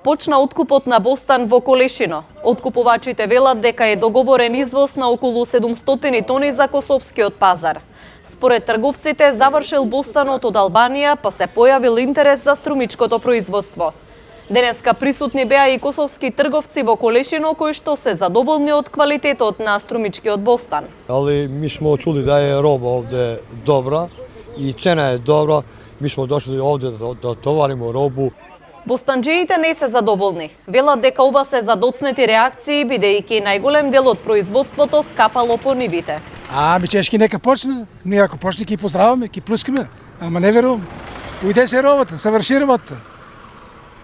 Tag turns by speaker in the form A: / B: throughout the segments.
A: Почна откупот на бостан во Колешино. Откупувачите велат дека е договорен извоз на околу 700 тони за косовскиот пазар. Според трговците, завршил бостанот од Албанија, па се појавил интерес за струмичкото производство. Денеска присутни беа и косовски трговци во Колешино кои што се задоволни од квалитетот на струмичкиот бостан.
B: Ali mi smo čuli da je roba ovde dobra i cena je dobra. Mi smo došli ovde da tovarimo robu.
A: Бостанџиите не се задоволни. Велат дека ова се задоцнети реакции, бидејќи најголем дел од производството скапало по нивите.
C: Ами чешки нека почне. Ние ако почне ќе поздраваме, ќе плускаме. Ама не верувам. Ујде се работа, заврши работа.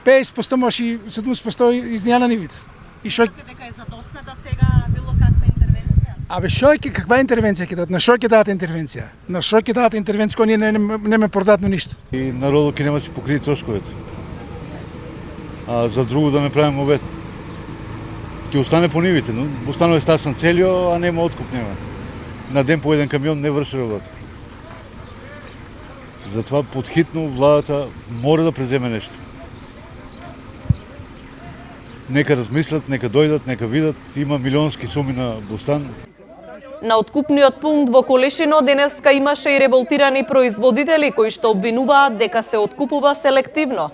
C: 50% може и 70% изња на нивите. И шо
A: Дека е задоцната сега било каква интервенција?
C: Абе шо ќе каква интервенција ќе дадат? На шо ќе дадат интервенција? На шо ќе дадат интервенција кога ние не ме продадат ништо?
D: И народот ќе нема да си покрие трошковете. А за друго да не правиме обет. Ќе остане по нивите, но останува стасан целио, а нема откуп нема. На ден по еден камион не врши работа. Затоа подхитно владата мора да преземе нешто. Нека размислят, нека дојдат, нека видат, има милионски суми на бостан.
A: На откупниот пункт во Колешино денеска имаше и револтирани производители кои што обвинуваат дека се откупува селективно.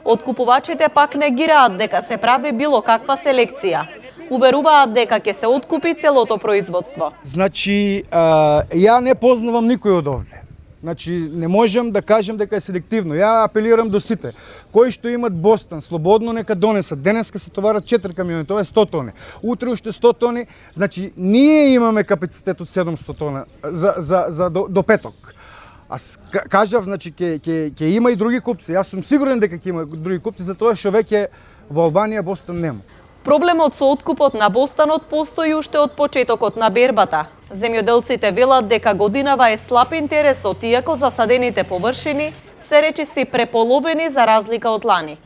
A: Откупувачите пак негираат дека се прави било каква селекција. Уверуваат дека ќе се откупи целото производство.
E: Значи, ја не познавам никој од овде. Значи, не можам да кажем дека е селективно. Ја апелирам до сите. Кои што имат бостан, слободно нека донесат. Денеска се товарат 4 камиони, тоа е 100 тони. Утре уште 100 тони. Значи, ние имаме капацитет од 700 тона до петок. Аз кажав, значи, ќе има и други купци. Јас сум сигурен дека ќе има други купци, затоа што веќе во Албанија бостан нема.
A: Проблемот со откупот на бостанот постои уште од почетокот на бербата. Земјоделците велат дека годинава е слаб интересот, иако засадените површини се речиси преполовени за разлика од лани.